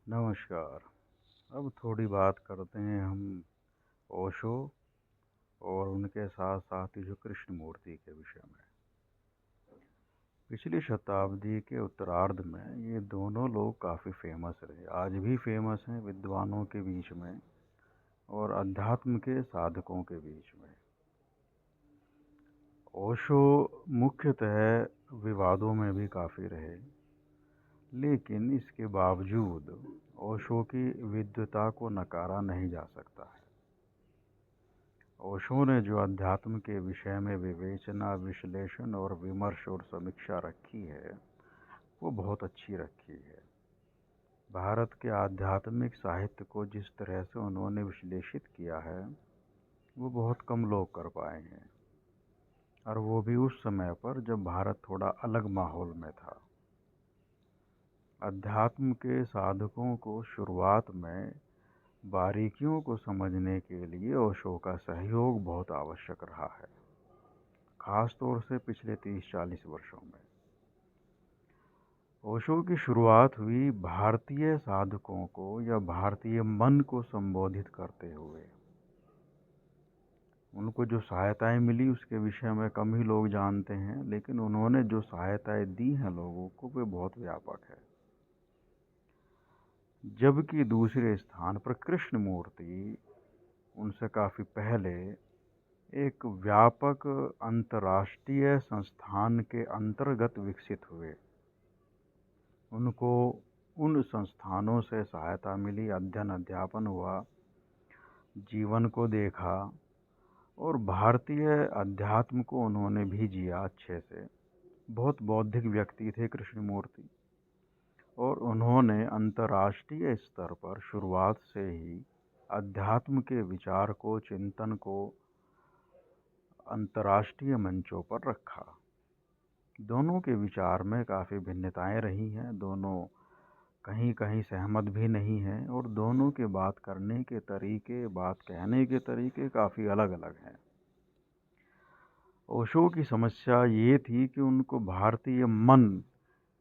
नमस्कार। अब थोड़ी बात करते हैं हम ओशो और उनके साथ साथ ही जो कृष्णमूर्ति के विषय में। पिछली शताब्दी के उत्तरार्ध में ये दोनों लोग काफ़ी फेमस रहे, आज भी फेमस हैं विद्वानों के बीच में और अध्यात्म के साधकों के बीच में। ओशो मुख्यतः विवादों में भी काफ़ी रहे, लेकिन इसके बावजूद ओशो की विद्वता को नकारा नहीं जा सकता है। ओशो ने जो अध्यात्म के विषय में विवेचना, विश्लेषण और विमर्श और समीक्षा रखी है वो बहुत अच्छी रखी है। भारत के आध्यात्मिक साहित्य को जिस तरह से उन्होंने विश्लेषित किया है वो बहुत कम लोग कर पाए हैं, और वो भी उस समय पर जब भारत थोड़ा अलग माहौल में था। अध्यात्म के साधकों को शुरुआत में बारीकियों को समझने के लिए ओशो का सहयोग बहुत आवश्यक रहा है, खास तौर से पिछले 30-40 वर्षों में। ओशो की शुरुआत हुई भारतीय साधकों को या भारतीय मन को संबोधित करते हुए। उनको जो सहायताएं मिली उसके विषय में कम ही लोग जानते हैं, लेकिन उन्होंने जो सहायताएं दी हैं लोगों को वे बहुत व्यापक है। जबकि दूसरे स्थान पर कृष्णमूर्ति उनसे काफ़ी पहले एक व्यापक अंतर्राष्ट्रीय संस्थान के अंतर्गत विकसित हुए। उनको उन संस्थानों से सहायता मिली, अध्ययन अध्यापन हुआ, जीवन को देखा और भारतीय अध्यात्म को उन्होंने भी जिया अच्छे से। बहुत बौद्धिक व्यक्ति थे कृष्णमूर्ति, और उन्होंने अंतर्राष्ट्रीय स्तर पर शुरुआत से ही अध्यात्म के विचार को, चिंतन को अंतर्राष्ट्रीय मंचों पर रखा। दोनों के विचार में काफ़ी भिन्नताएं रही हैं, दोनों कहीं कहीं सहमत भी नहीं हैं, और दोनों के बात करने के तरीके, बात कहने के तरीके काफ़ी अलग अलग हैं। ओशो की समस्या ये थी कि उनको भारतीय मन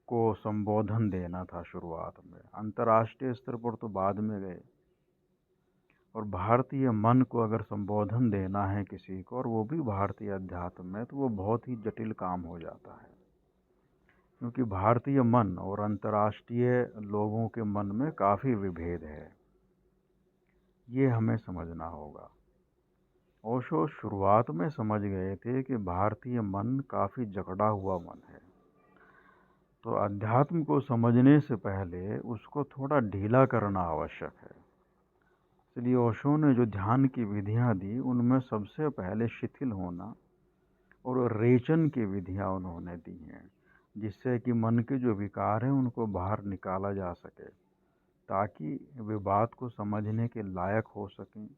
को संबोधन देना था शुरुआत में, अंतर्राष्ट्रीय स्तर पर तो बाद में गए, और भारतीय मन को अगर संबोधन देना है किसी को, और वो भी भारतीय अध्यात्म में, तो वो बहुत ही जटिल काम हो जाता है, क्योंकि भारतीय मन और अंतर्राष्ट्रीय लोगों के मन में काफ़ी विभेद है। ये हमें समझना होगा। ओशो शुरुआत में समझ गए थे कि भारतीय मन काफ़ी जकड़ा हुआ मन है, तो अध्यात्म को समझने से पहले उसको थोड़ा ढीला करना आवश्यक है। इसलिए ओशो ने जो ध्यान की विधियां दी उनमें सबसे पहले शिथिल होना और रेचन की विधियां उन्होंने दी हैं, जिससे कि मन के जो विकार हैं उनको बाहर निकाला जा सके, ताकि वे बात को समझने के लायक हो सकें,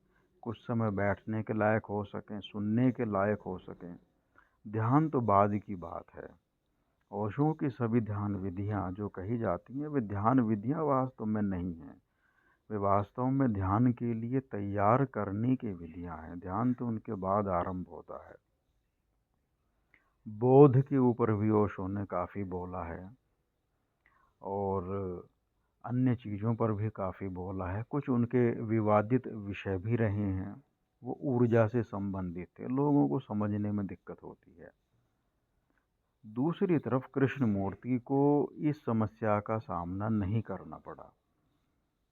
कुछ समय बैठने के लायक हो सकें, सुनने के लायक हो सकें। ध्यान तो बाद की बात है। ओशो की सभी ध्यान विधियां जो कही जाती हैं वे ध्यान विधियां वास्तव में नहीं हैं, वे वास्तव में ध्यान के लिए तैयार करने की विधियां हैं। ध्यान तो उनके बाद आरंभ होता है। बोध के ऊपर भी ओशो ने काफ़ी बोला है, और अन्य चीज़ों पर भी काफ़ी बोला है। कुछ उनके विवादित विषय भी रहे हैं, वो ऊर्जा से संबंधित थे, लोगों को समझने में दिक्कत होती है। दूसरी तरफ कृष्णमूर्ति को इस समस्या का सामना नहीं करना पड़ा।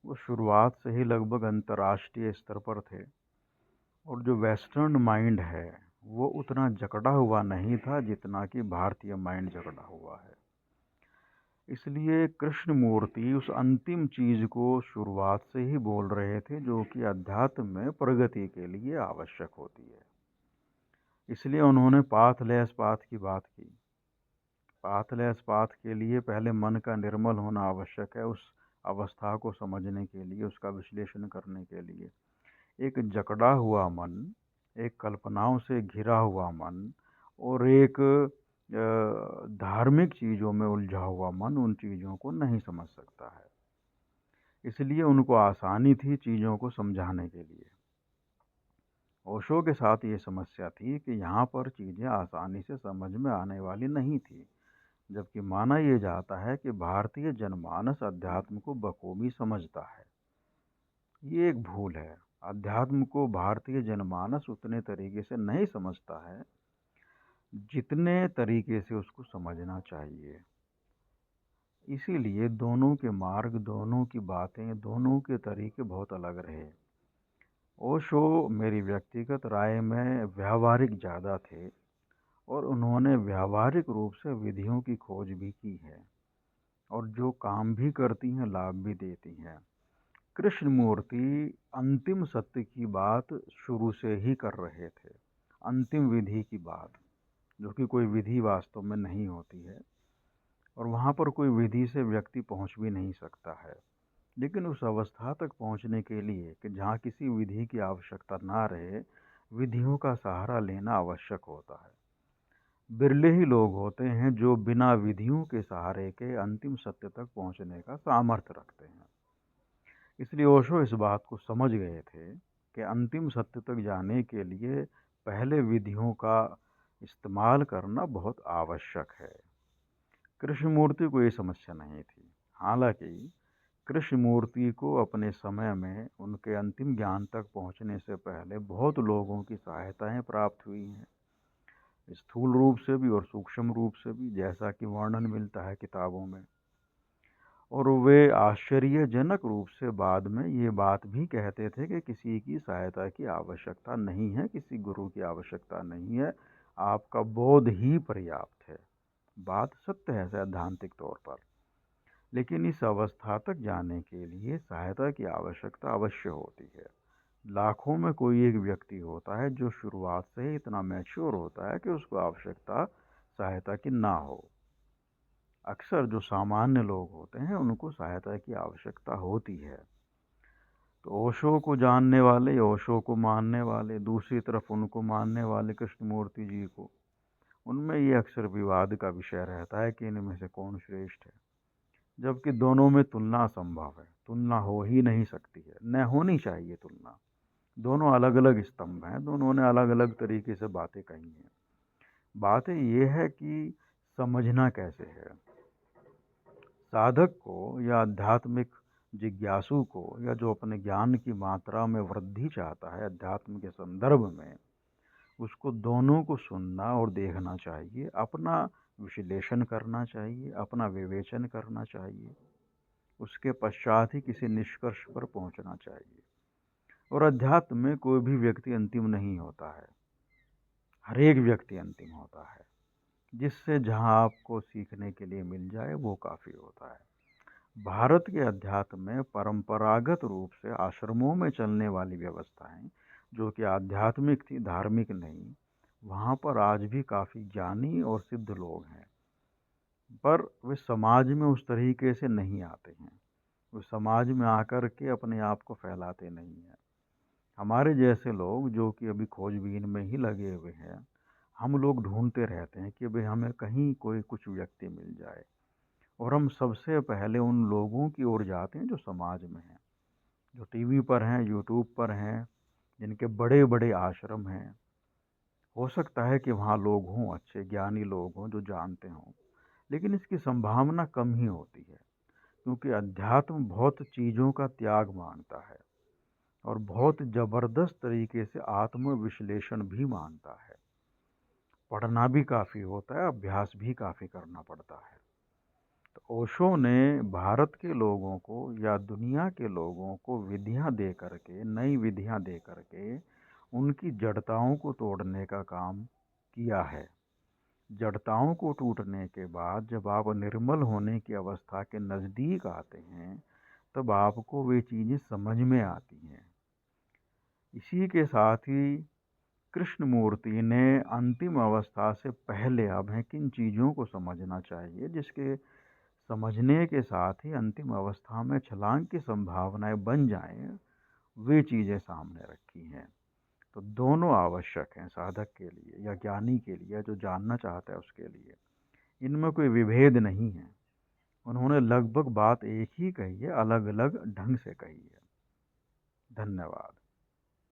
वो शुरुआत से ही लगभग अंतर्राष्ट्रीय स्तर पर थे, और जो वेस्टर्न माइंड है वो उतना जकड़ा हुआ नहीं था जितना कि भारतीय माइंड जकड़ा हुआ है। इसलिए कृष्णमूर्ति उस अंतिम चीज़ को शुरुआत से ही बोल रहे थे जो कि अध्यात्म में प्रगति के लिए आवश्यक होती है। इसलिए उन्होंने पाथलेस पाथ की बात की। पाथलेस पाथ के लिए पहले मन का निर्मल होना आवश्यक है, उस अवस्था को समझने के लिए, उसका विश्लेषण करने के लिए। एक जकड़ा हुआ मन, एक कल्पनाओं से घिरा हुआ मन, और एक धार्मिक चीज़ों में उलझा हुआ मन उन चीज़ों को नहीं समझ सकता है। इसलिए उनको आसानी थी चीज़ों को समझाने के लिए। ओशो के साथ ये समस्या थी कि यहाँ पर चीज़ें आसानी से समझ में आने वाली नहीं थी। जबकि माना यह जाता है कि भारतीय जनमानस अध्यात्म को बखूबी समझता है। ये एक भूल है। अध्यात्म को भारतीय जनमानस उतने तरीके से नहीं समझता है जितने तरीके से उसको समझना चाहिए। इसीलिए दोनों के मार्ग, दोनों की बातें, दोनों के तरीके बहुत अलग रहे। ओशो मेरी व्यक्तिगत राय में व्यावहारिक ज़्यादा थे और उन्होंने व्यावहारिक रूप से विधियों की खोज भी की है और जो काम भी करती हैं लाभ भी देती हैं। कृष्णमूर्ति अंतिम सत्य की बात शुरू से ही कर रहे थे, अंतिम विधि की बात, जो कि कोई विधि वास्तव में नहीं होती है और वहाँ पर कोई विधि से व्यक्ति पहुँच भी नहीं सकता है। लेकिन उस अवस्था तक पहुँचने के लिए कि जहाँ किसी विधि की आवश्यकता ना रहे, विधियों का सहारा लेना आवश्यक होता है। बिरले ही लोग होते हैं जो बिना विधियों के सहारे के अंतिम सत्य तक पहुँचने का सामर्थ्य रखते हैं। इसलिए ओशो इस बात को समझ गए थे कि अंतिम सत्य तक जाने के लिए पहले विधियों का इस्तेमाल करना बहुत आवश्यक है। कृष्णमूर्ति को ये समस्या नहीं थी। हालांकि कृष्णमूर्ति को अपने समय में उनके अंतिम ज्ञान तक पहुंचने से पहले बहुत लोगों की सहायताएं प्राप्त हुई हैं, स्थूल रूप से भी और सूक्ष्म रूप से भी, जैसा कि वर्णन मिलता है किताबों में। और वे आश्चर्यजनक रूप से बाद में ये बात भी कहते थे कि किसी की सहायता की आवश्यकता नहीं है, किसी गुरु की आवश्यकता नहीं है, आपका बोध ही पर्याप्त है। बात सत्य है सैद्धांतिक तौर पर, लेकिन इस अवस्था तक जाने के लिए सहायता की आवश्यकता अवश्य होती है। लाखों में कोई एक व्यक्ति होता है जो शुरुआत से ही इतना मैच्योर होता है कि उसको आवश्यकता सहायता की ना हो। अक्सर जो सामान्य लोग होते हैं उनको सहायता की आवश्यकता होती है। तो ओशो को जानने वाले, ओशो को मानने वाले, दूसरी तरफ उनको मानने वाले कृष्णमूर्ति जी को, उनमें ये अक्सर विवाद का विषय रहता है कि इनमें से कौन श्रेष्ठ है, जबकि दोनों में तुलना असंभव है। तुलना हो ही नहीं सकती है, न होनी चाहिए तुलना। दोनों अलग अलग स्तंभ हैं, दोनों ने अलग अलग तरीके से बातें कही हैं। बात ये है कि समझना कैसे है। साधक को या आध्यात्मिक जिज्ञासु को, या जो अपने ज्ञान की मात्रा में वृद्धि चाहता है अध्यात्म के संदर्भ में, उसको दोनों को सुनना और देखना चाहिए, अपना विश्लेषण करना चाहिए, अपना विवेचन करना चाहिए, उसके पश्चात ही किसी निष्कर्ष पर पहुंचना चाहिए। और अध्यात्म में कोई भी व्यक्ति अंतिम नहीं होता है, हर एक व्यक्ति अंतिम होता है। जिससे जहां आपको सीखने के लिए मिल जाए वो काफ़ी होता है। भारत के अध्यात्म में परंपरागत रूप से आश्रमों में चलने वाली व्यवस्थाएं, जो कि आध्यात्मिक थी, धार्मिक नहीं, वहाँ पर आज भी काफ़ी ज्ञानी और सिद्ध लोग हैं, पर वे समाज में उस तरीके से नहीं आते हैं। वे समाज में आकर के अपने आप को फैलाते नहीं हैं। हमारे जैसे लोग जो कि अभी खोजबीन में ही लगे हुए हैं, हम लोग ढूंढते रहते हैं कि भाई हमें कहीं कोई कुछ व्यक्ति मिल जाए, और हम सबसे पहले उन लोगों की ओर जाते हैं जो समाज में हैं, जो टीवी पर हैं, यूट्यूब पर हैं, जिनके बड़े बड़े आश्रम हैं। हो सकता है कि वहाँ लोग हों, अच्छे ज्ञानी लोग हों जो जानते हों, लेकिन इसकी संभावना कम ही होती है, क्योंकि अध्यात्म बहुत चीज़ों का त्याग मांगता है और बहुत ज़बरदस्त तरीके से आत्मविश्लेषण भी मांगता है। पढ़ना भी काफ़ी होता है, अभ्यास भी काफ़ी करना पड़ता है। तो ओशो ने भारत के लोगों को या दुनिया के लोगों को विधियां दे करके, नई विधियां दे करके उनकी जड़ताओं को तोड़ने का काम किया है। जड़ताओं को टूटने के बाद जब आप निर्मल होने की अवस्था के नज़दीक आते हैं, तब आपको वे चीज़ें समझ में आती हैं। इसी के साथ ही कृष्णमूर्ति ने अंतिम अवस्था से पहले हमें किन चीज़ों को समझना चाहिए, जिसके समझने के साथ ही अंतिम अवस्था में छलांग की संभावनाएं बन जाएं, वे चीज़ें सामने रखी हैं। तो दोनों आवश्यक हैं साधक के लिए या ज्ञानी के लिए, जो जानना चाहता है उसके लिए। इनमें कोई विभेद नहीं है। उन्होंने लगभग बात एक ही कही है, अलग अलग ढंग से कही है। धन्यवाद।